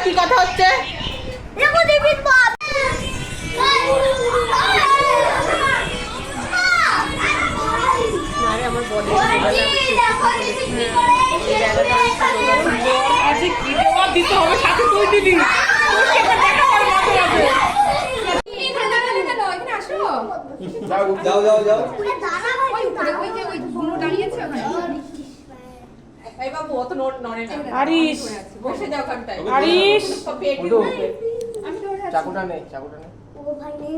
কি কথা হচ্ছে? দেখো দেবীর বাপ আরে আমার বডি দিতে হবে সাথে তুই দিবি যাও যাও যাও এই বাবু অত নড়ে না। আরিশ বসে যাও ওখানটায়। আরিশ চাকুটা নেই চাকুটা নেই। ও ভাই নেই